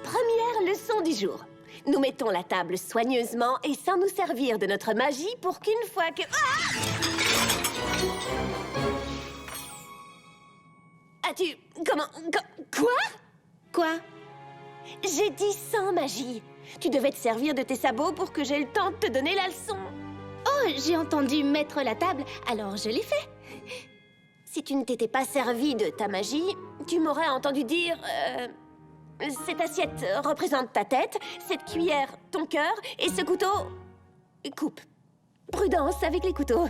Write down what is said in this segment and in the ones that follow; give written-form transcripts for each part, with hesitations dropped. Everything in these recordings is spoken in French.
Première leçon du jour. Nous mettons la table soigneusement et sans nous servir de notre magie pour qu'une fois que... As-tu... Comment... Quoi? Quoi? J'ai dit sans magie. Tu devais te servir de tes sabots pour que j'ai le temps de te donner la leçon. Oh, j'ai entendu mettre la table, alors je l'ai fait. Si tu ne t'étais pas servi de ta magie, tu m'aurais entendu dire... cette assiette représente ta tête, cette cuillère ton cœur, et ce couteau... coupe. Prudence avec les couteaux.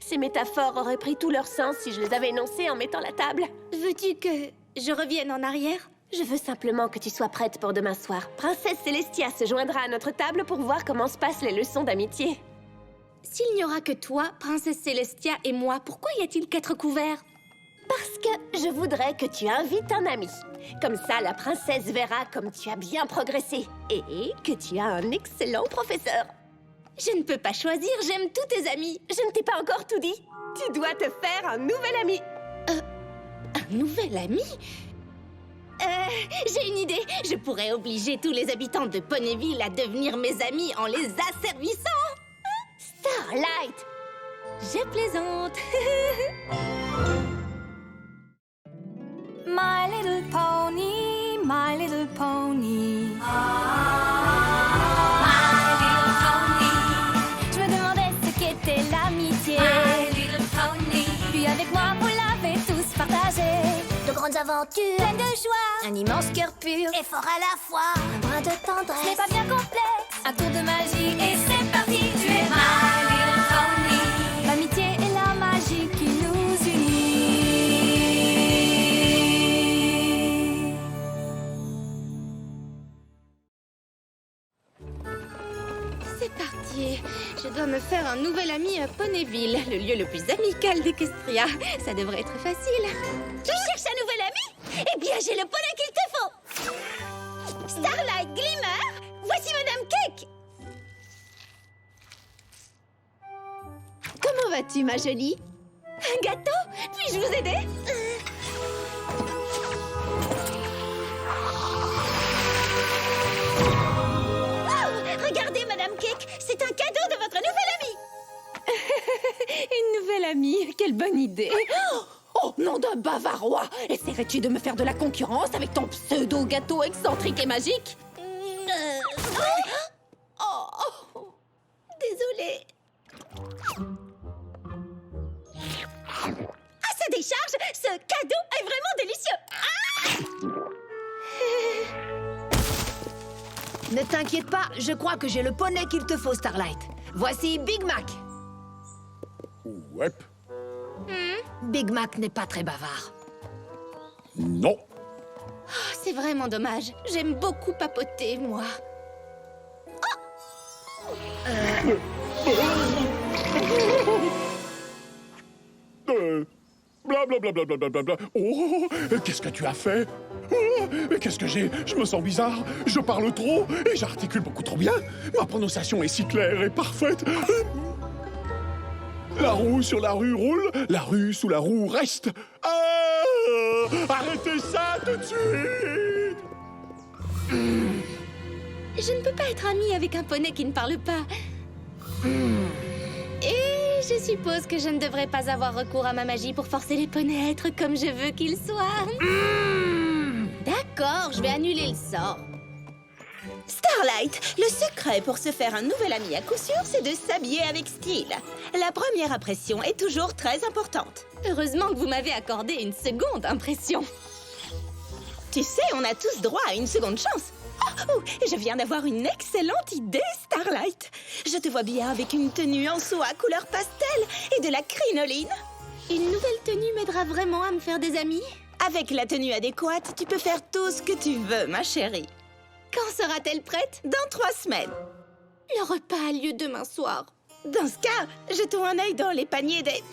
Ces métaphores auraient pris tout leur sens si je les avais énoncées en mettant la table. Veux-tu que je revienne en arrière? Je veux simplement que tu sois prête pour demain soir. Princesse Célestia se joindra à notre table pour voir comment se passent les leçons d'amitié. S'il n'y aura que toi, Princesse Célestia et moi, pourquoi y a-t-il 4 couverts? Parce que je voudrais que tu invites un ami. Comme ça, la princesse verra comme tu as bien progressé. Et que tu as un excellent professeur. Je ne peux pas choisir, j'aime tous tes amis. Je ne t'ai pas encore tout dit. Tu dois te faire un nouvel ami. Un nouvel ami? J'ai une idée. Je pourrais obliger tous les habitants de Ponyville à devenir mes amis en les asservissant. Starlight! Je plaisante. My little pony, my little pony. My little pony. Je me demandais ce qu'était l'amitié. My little pony. Puis avec moi, vous l'avez tous partagé. De grandes aventures, Pleine de joie, un immense cœur pur, et fort à la fois. un brin de Ce tendresse. n'est pas bien complexe. Un tour de magie et c'est parti. Tu es my little pony. L'amitié et la magie qui nous unit. C'est parti. Je dois me faire un nouvel ami à Ponyville, le lieu le plus amical d'Equestria. Ça devrait être facile. Tu cherches un nouvel ami? Eh bien, j'ai le poney qu'il te faut. Starlight Glimmer, voici Madame Cake. Comment vas-tu, ma jolie? Un gâteau? Puis-je vous aider? Oh, regardez, Madame Cake, c'est un cadeau de votre nouvel ami. Une nouvelle amie, quelle bonne idée. Oh, nom d'un bavarois! Essaierais-tu de me faire de la concurrence avec ton pseudo-gâteau excentrique et magique? Oh, Désolée. À sa décharge, ce cadeau est vraiment délicieux. Ne t'inquiète pas, je crois que j'ai le poney qu'il te faut, Starlight. Voici Big Mac. Ouais. Big Mac n'est pas très bavard. Non. c'est vraiment dommage. J'aime beaucoup papoter, moi. Blablabla. Oh, qu'est-ce que tu as fait? Oh, mais qu'est-ce que j'ai? Je me sens bizarre. Je parle trop et j'articule beaucoup trop bien. Ma prononciation est si claire et parfaite. La roue sur la rue roule, la rue sous la roue reste. Ah, arrêtez ça tout de suite! Je ne peux pas être amie avec un poney qui ne parle pas. Et je suppose que je ne devrais pas avoir recours à ma magie pour forcer les poneys à être comme je veux qu'ils soient. D'accord, je vais annuler le sort. Starlight, le secret pour se faire un nouvel ami à coup sûr, c'est de s'habiller avec style. La première impression est toujours très importante. Heureusement que vous m'avez accordé une seconde impression. Tu sais, on a tous droit à une seconde chance. Oh, je viens d'avoir une excellente idée, Starlight. Je te vois bien avec une tenue en soie couleur pastel et de la crinoline. Une nouvelle tenue m'aidera vraiment à me faire des amis. Avec la tenue adéquate, tu peux faire tout ce que tu veux, ma chérie. Quand sera-t-elle prête? Dans 3 semaines. Le repas a lieu demain soir. Dans ce cas, jetons un œil dans les paniers des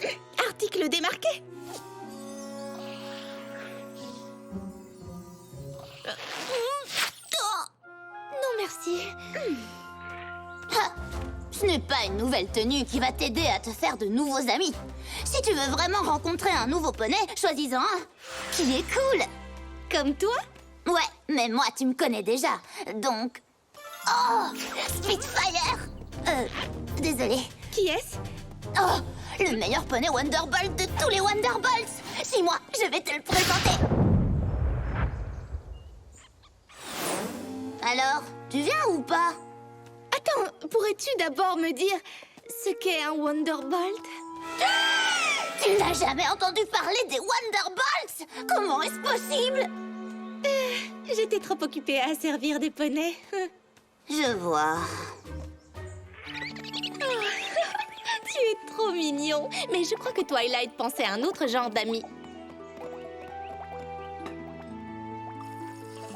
articles démarqués. Non, merci. Ce n'est pas une nouvelle tenue qui va t'aider à te faire de nouveaux amis. Si tu veux vraiment rencontrer un nouveau poney, choisis-en un qui est cool. Comme toi? Ouais, mais moi, tu me connais déjà, donc... Oh, Spitfire! Désolée. Qui est-ce? Oh, le meilleur poney Wonderbolt de tous les Wonderbolts! Suis-moi, je vais te le présenter! Alors, tu viens ou pas? Attends, pourrais-tu d'abord me dire ce qu'est un Wonderbolt? Tu n'as jamais entendu parler des Wonderbolts? Comment est-ce possible? J'étais trop occupée à servir des poneys. Je vois. Tu es trop mignon. Mais je crois que Twilight pensait à un autre genre d'amis.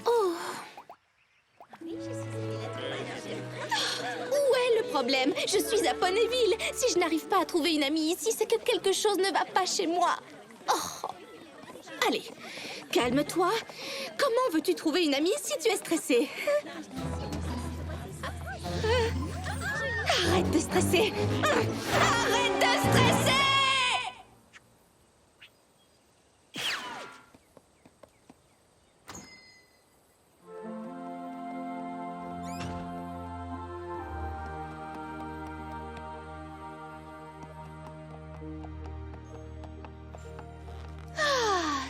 Oh. Où est le problème? Je suis à Ponyville. Si je n'arrive pas à trouver une amie ici, c'est que quelque chose ne va pas chez moi. Oh. Allez, calme-toi. Comment veux-tu trouver une amie si tu es stressée? Arrête de stresser. Arrête de stresser!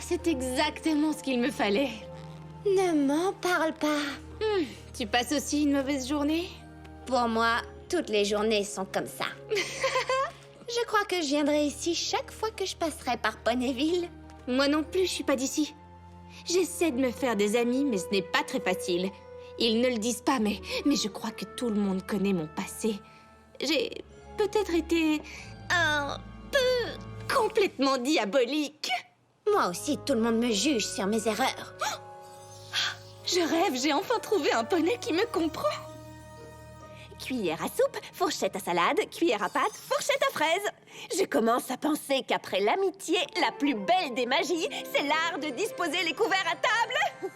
C'est exactement ce qu'il me fallait. Ne m'en parle pas. Tu passes aussi une mauvaise journée? Pour moi, toutes les journées sont comme ça. Je crois que je viendrai ici chaque fois que je passerai par Ponyville. Moi non plus, je suis pas d'ici. J'essaie de me faire des amis, mais ce n'est pas très facile. Ils ne le disent pas, mais je crois que tout le monde connaît mon passé. J'ai peut-être été un peu complètement diabolique. Moi aussi, tout le monde me juge sur mes erreurs. Je rêve, j'ai enfin trouvé un poney qui me comprend. Cuillère à soupe, fourchette à salade, cuillère à pâte, fourchette à fraises. Je commence à penser qu'après l'amitié, la plus belle des magies, c'est l'art de disposer les couverts à table.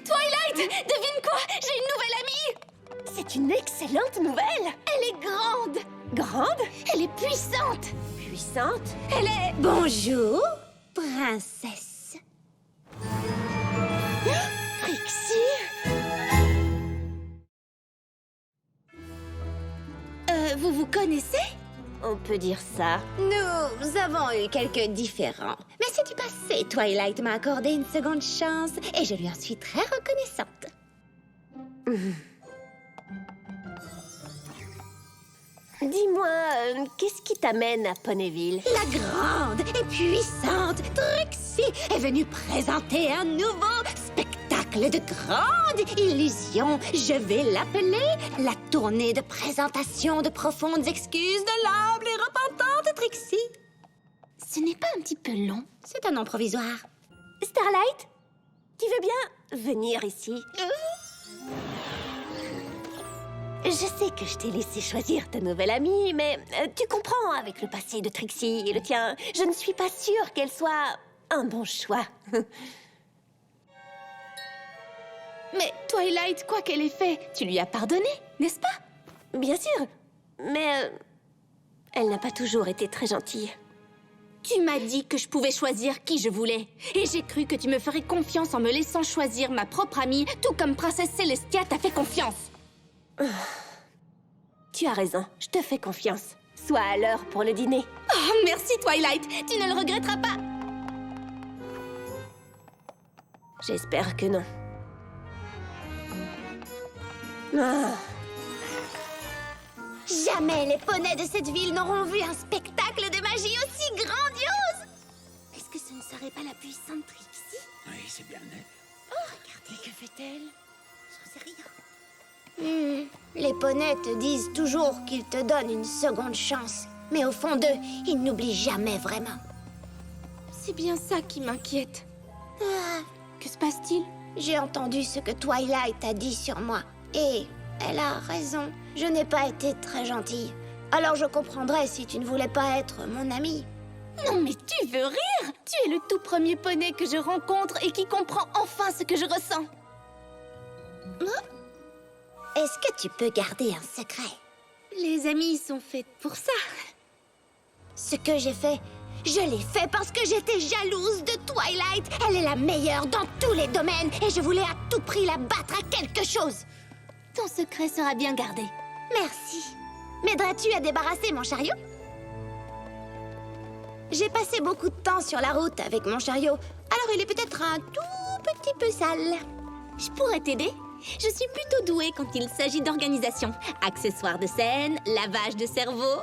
Twilight, devine quoi? J'ai une nouvelle amie. C'est une excellente nouvelle. Elle est grande. Grande, Elle est puissante. puissante. Elle est... Bonjour, princesse. Trixie. Vous vous connaissez? On peut dire ça. Nous avons eu quelques différends. Mais c'est du passé. Twilight m'a accordé une seconde chance et je lui en suis très reconnaissante. Dis-moi, qu'est-ce qui t'amène à Ponyville? La grande et puissante Trixie est venue présenter un nouveau spectacle de grande illusion. Je vais l'appeler la tournée de présentation de profondes excuses de l'humble et repentante Trixie. Ce n'est pas un petit peu long? C'est un nom provisoire. Starlight, tu veux bien venir ici? Je sais que je t'ai laissé choisir ta nouvelle amie, mais tu comprends, avec le passé de Trixie et le tien, je ne suis pas sûre qu'elle soit un bon choix. Mais Twilight, quoi qu'elle ait fait, tu lui as pardonné, n'est-ce pas? Bien sûr, mais elle n'a pas toujours été très gentille. Tu m'as dit que je pouvais choisir qui je voulais. Et j'ai cru que tu me ferais confiance en me laissant choisir ma propre amie, tout comme Princesse Celestia t'a fait confiance. Tu as raison, je te fais confiance. Sois à l'heure pour le dîner. Oh, merci Twilight, tu ne le regretteras pas. J'espère que non. Ah. Jamais les poneys de cette ville n'auront vu un spectacle de magie aussi grandiose. Est-ce que ce ne serait pas la puissante Trixie? Oui, c'est bien net. Regardez, que fait-elle? J'en sais rien. Les poneys te disent toujours qu'ils te donnent une seconde chance. Mais au fond d'eux, ils n'oublient jamais vraiment. C'est bien ça qui m'inquiète. Que se passe-t-il? J'ai entendu ce que Twilight a dit sur moi. Et elle a raison. Je n'ai pas été très gentille. Alors je comprendrais si tu ne voulais pas être mon amie. Non mais tu veux rire? Tu es le tout premier poney que je rencontre et qui comprend enfin ce que je ressens. Est-ce que tu peux garder un secret? Les amis sont faits pour ça. Ce que j'ai fait, je l'ai fait parce que j'étais jalouse de Twilight. Elle est la meilleure dans tous les domaines et je voulais à tout prix la battre à quelque chose. Ton secret sera bien gardé. Merci. M'aiderais-tu à débarrasser mon chariot? J'ai passé beaucoup de temps sur la route avec mon chariot, alors il est peut-être un tout petit peu sale. Je pourrais t'aider. Je suis plutôt douée quand il s'agit d'organisation. Accessoires de scène, lavage de cerveau.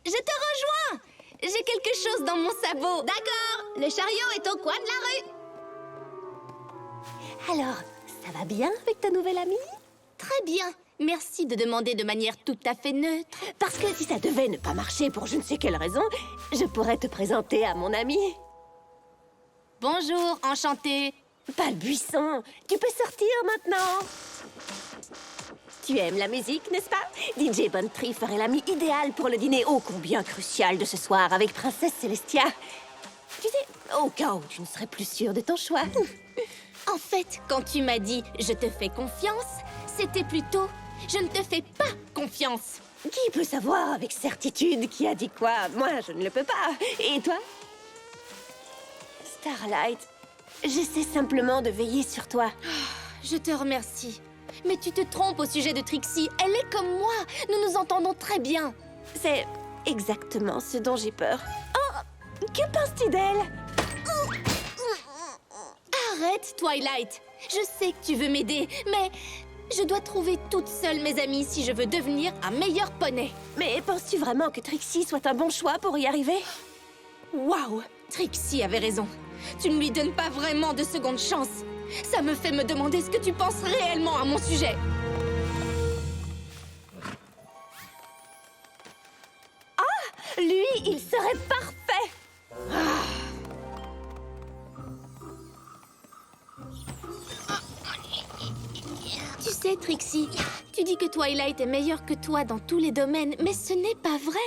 Je te rejoins. J'ai quelque chose dans mon sabot. D'accord, le chariot est au coin de la rue. Alors, ça va bien avec ta nouvelle amie? Très bien. Merci de demander de manière tout à fait neutre. Parce que si ça devait ne pas marcher pour je ne sais quelle raison, je pourrais te présenter à mon ami. Bonjour, enchantée. Pas le buisson, tu peux sortir maintenant. Tu aimes la musique, n'est-ce pas? DJ Bontree ferait l'ami idéal pour le dîner ô combien crucial de ce soir avec Princesse Celestia. Tu sais, au cas où tu ne serais plus sûre de ton choix. En fait, quand tu m'as dit « je te fais confiance », c'était plutôt « je ne te fais pas confiance ». Qui peut savoir avec certitude qui a dit quoi? Moi, je ne le peux pas. Et toi? Starlight, j'essaie simplement de veiller sur toi. Je te remercie. Mais tu te trompes au sujet de Trixie. Elle est comme moi. Nous nous entendons très bien. C'est exactement ce dont j'ai peur. Oh, que penses-tu d'elle? Arrête, Twilight. Je sais que tu veux m'aider, mais je dois trouver toute seule mes amis si je veux devenir un meilleur poney. Mais penses-tu vraiment que Trixie soit un bon choix pour y arriver? Waouh, Trixie avait raison. Tu ne lui donnes pas vraiment de seconde chance. Ça me fait me demander ce que tu penses réellement à mon sujet. Lui, il serait parfait. Tu sais, Trixie, tu dis que Twilight est meilleure que toi dans tous les domaines, mais ce n'est pas vrai.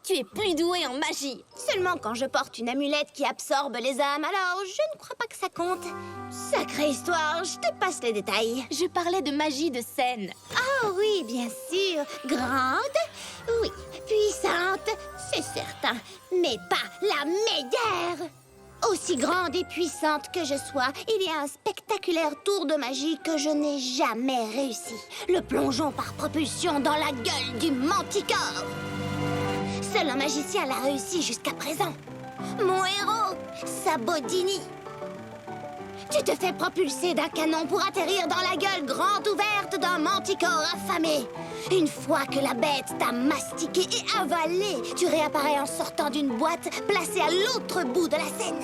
Tu es plus douée en magie. Seulement quand je porte une amulette qui absorbe les âmes, alors je ne crois pas que ça compte. Sacrée histoire, je te passe les détails. Je parlais de magie de scène. Ah oui, bien sûr. Grande, oui. Puissante, c'est certain. Mais pas la meilleure. Aussi grande et puissante que je sois, il y a un spectaculaire tour de magie que je n'ai jamais réussi. Le plongeon par propulsion dans la gueule du Manticore. Seul un magicien l'a réussi jusqu'à présent. Mon héros, Sabodini. Tu te fais propulser d'un canon pour atterrir dans la gueule grande ouverte d'un Manticore affamé. Une fois que la bête t'a mastiqué et avalé, tu réapparais en sortant d'une boîte placée à l'autre bout de la scène.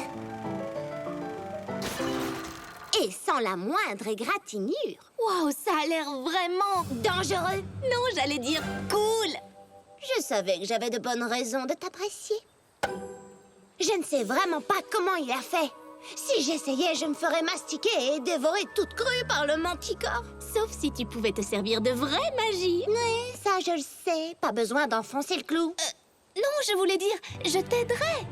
Et sans la moindre égratignure. Waouh, ça a l'air vraiment Dangereux. Non, j'allais dire cool. Je savais que j'avais de bonnes raisons de t'apprécier. Je ne sais vraiment pas comment il a fait. Si j'essayais, je me ferais mastiquer et dévorer toute crue par le Manticore. Sauf si tu pouvais te servir de vraie magie. Oui, ça je le sais. Pas besoin d'enfoncer le clou. Non, je voulais dire, je t'aiderais.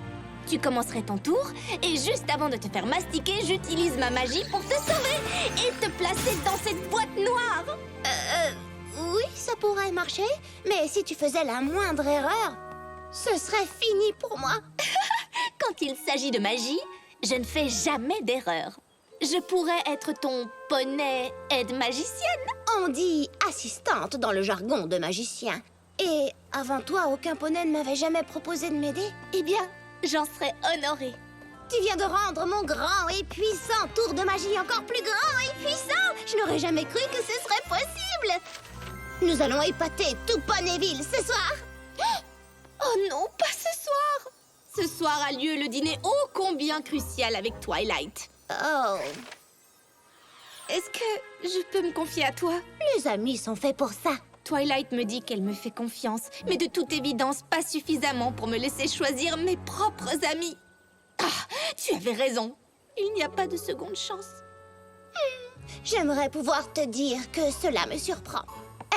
Tu commencerais ton tour et juste avant de te faire mastiquer, j'utilise ma magie pour te sauver et te placer dans cette boîte noire. Oui, ça pourrait marcher. Mais si tu faisais la moindre erreur, ce serait fini pour moi. Quand il s'agit de magie, je ne fais jamais d'erreur. Je pourrais être ton poney aide magicienne. On dit assistante dans le jargon de magicien. Et avant toi, aucun poney ne m'avait jamais proposé de m'aider. Eh bien, j'en serais honorée. Tu viens de rendre mon grand et puissant tour de magie encore plus grand et puissant. Je n'aurais jamais cru que ce serait possible. Nous allons épater tout Ponyville ce soir. Oh non, pas ce soir. Ce soir a lieu le dîner ô combien crucial avec Twilight. Oh, Est-ce que je peux me confier à toi? les amis sont faits pour ça. Twilight me dit qu'elle me fait confiance, mais de toute évidence, pas suffisamment pour me laisser choisir mes propres amis. Ah, tu avais raison. Il n'y a pas de seconde chance. J'aimerais pouvoir te dire que cela me surprend.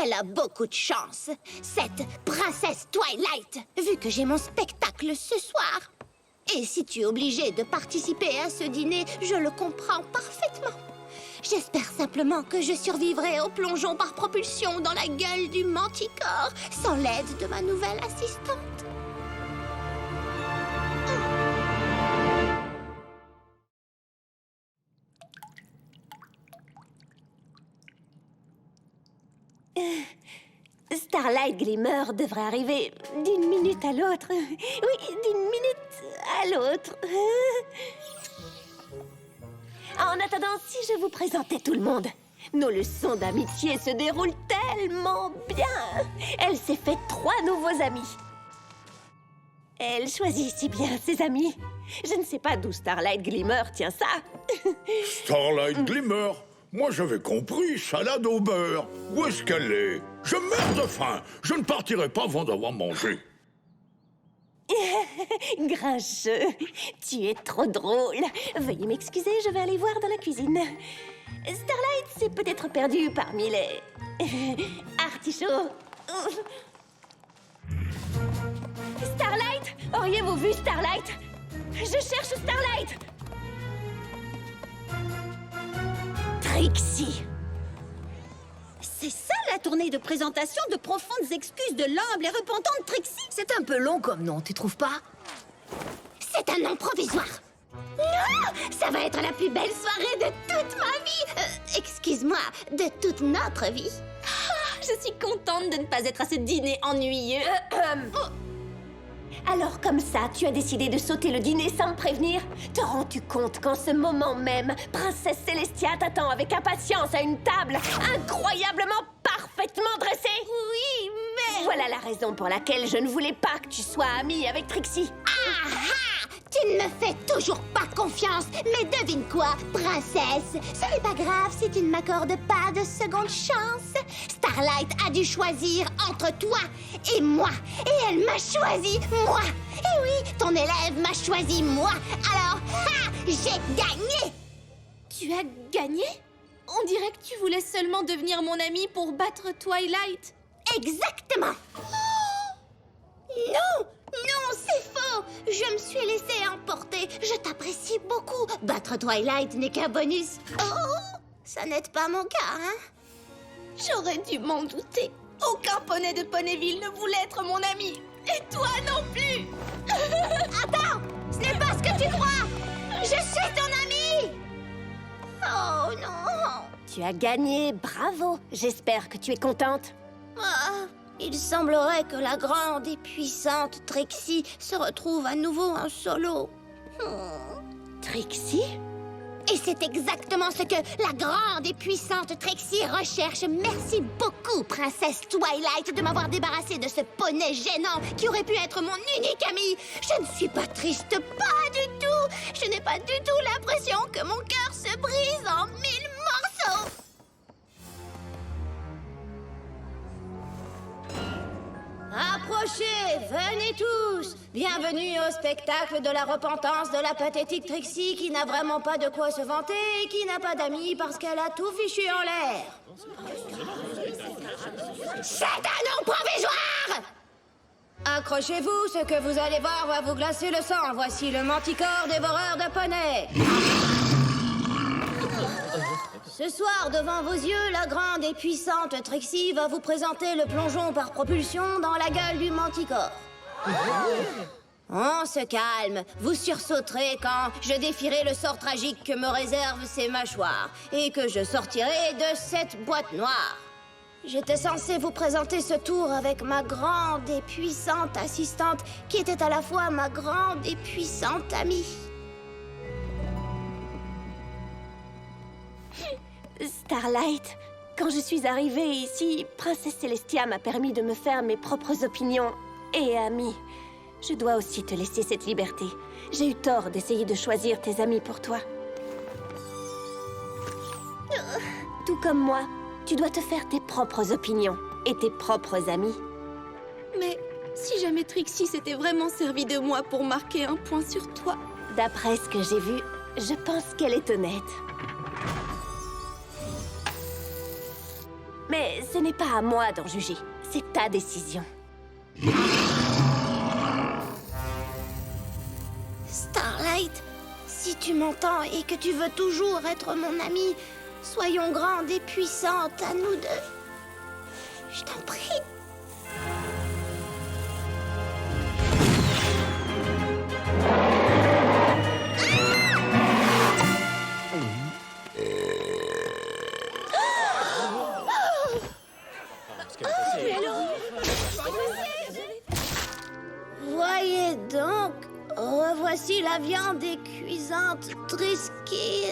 Elle a beaucoup de chance, cette princesse Twilight, vu que j'ai mon spectacle ce soir. Et si tu es obligé de participer à ce dîner, je le comprends parfaitement. J'espère simplement que je survivrai au plongeon par propulsion dans la gueule du Manticore, sans l'aide de ma nouvelle assistante. Starlight Glimmer devrait arriver d'une minute à l'autre. Oui, d'une minute à l'autre. En attendant, si je vous présentais tout le monde, nos leçons d'amitié se déroulent tellement bien. Elle s'est fait 3 nouveaux amis. Elle choisit si bien ses amis. Je ne sais pas d'où Starlight Glimmer tient ça. Starlight Glimmer? Moi, j'avais compris, salade au beurre. Où est-ce qu'elle est? Je meurs de faim. Je ne partirai pas avant d'avoir mangé. Grincheux, tu es trop drôle. Veuillez m'excuser, je vais aller voir dans la cuisine. Starlight s'est peut-être perdue parmi les... artichauts. Starlight? Auriez-vous vu Starlight? Je cherche Starlight! Trixie! C'est ça la tournée de présentation de profondes excuses de l'humble et repentante Trixie? C'est un peu long comme nom, tu trouves pas? C'est un nom provisoire. Non! Ça va être la plus belle soirée de toute ma vie! Excuse-moi, de toute notre vie. Je suis contente de ne pas être à ce dîner ennuyeux. Alors comme ça, tu as décidé de sauter le dîner sans me prévenir? Te rends-tu compte qu'en ce moment même, Princesse Celestia t'attend avec impatience à une table incroyablement parfaitement dressée? Oui, mais... Voilà la raison pour laquelle je ne voulais pas que tu sois amie avec Trixie. Ah ah! Tu ne me fais toujours pas confiance, mais devine quoi, princesse? Ce n'est pas grave si tu ne m'accordes pas de seconde chance. Starlight a dû choisir entre toi et moi, et elle m'a choisi moi. Et oui, ton élève m'a choisi moi, alors, j'ai gagné! Tu as gagné? On dirait que tu voulais seulement devenir mon ami pour battre Twilight. Exactement! Non! Non, c'est faux! Je me suis laissée emporter. Je t'apprécie beaucoup. Battre Twilight n'est qu'un bonus. Oh! Ça n'aide pas mon cas, hein? J'aurais dû m'en douter. Aucun poney de Ponyville ne voulait être mon ami. Et toi non plus! Attends! Ce n'est pas ce que tu crois! Je suis ton ami! Oh non! Tu as gagné, bravo. J'espère que tu es contente. Ah, il semblerait que la grande et puissante Trixie se retrouve à nouveau en solo. Trixie? Et c'est exactement ce que la grande et puissante Trixie recherche. Merci beaucoup, princesse Twilight, de m'avoir débarrassé de ce poney gênant qui aurait pu être mon unique ami. Je ne suis pas triste, pas du tout. Je n'ai pas du tout l'impression que mon cœur se brise en 1000 morceaux. Approchez, venez tous. Bienvenue au spectacle de la repentance de la pathétique Trixie qui n'a vraiment pas de quoi se vanter et qui n'a pas d'amis parce qu'elle a tout fichu en l'air. C'est un nom provisoire! Accrochez-vous, ce que vous allez voir va vous glacer le sang. Voici le Manticore dévoreur de poneys. Ce soir, devant vos yeux, la grande et puissante Trixie va vous présenter le plongeon par propulsion dans la gueule du Manticore. On se calme, vous sursauterez quand je défierai le sort tragique que me réservent ces mâchoires et que je sortirai de cette boîte noire. J'étais censée vous présenter ce tour avec ma grande et puissante assistante qui était à la fois ma grande et puissante amie. Starlight, quand je suis arrivée ici, Princesse Celestia m'a permis de me faire mes propres opinions et amis. Je dois aussi te laisser cette liberté. J'ai eu tort d'essayer de choisir tes amis pour toi. Tout comme moi, tu dois te faire tes propres opinions et tes propres amis. Mais si jamais Trixie s'était vraiment servie de moi pour marquer un point sur toi... D'après ce que j'ai vu, je pense qu'elle est honnête. Mais ce n'est pas à moi d'en juger. C'est ta décision. Starlight, si tu m'entends et que tu veux toujours être mon amie, soyons grandes et puissantes à nous deux. Je t'en prie. Voyez donc, revoici la viande est cuisante, Trisky.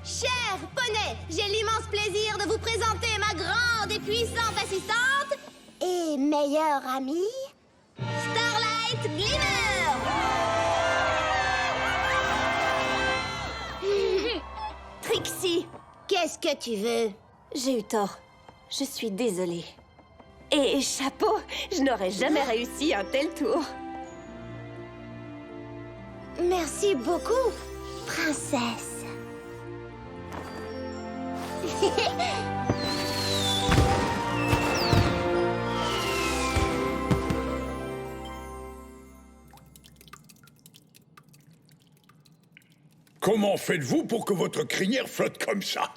Cher poney, j'ai l'immense plaisir de vous présenter ma grande et puissante assistante et meilleure amie, Starlight Glimmer. Trixie, Qu'est-ce que tu veux? j'ai eu tort. Je suis désolée. Et chapeau, je n'aurais jamais réussi un tel tour. Merci beaucoup, princesse. Comment faites-vous pour que votre crinière flotte comme ça?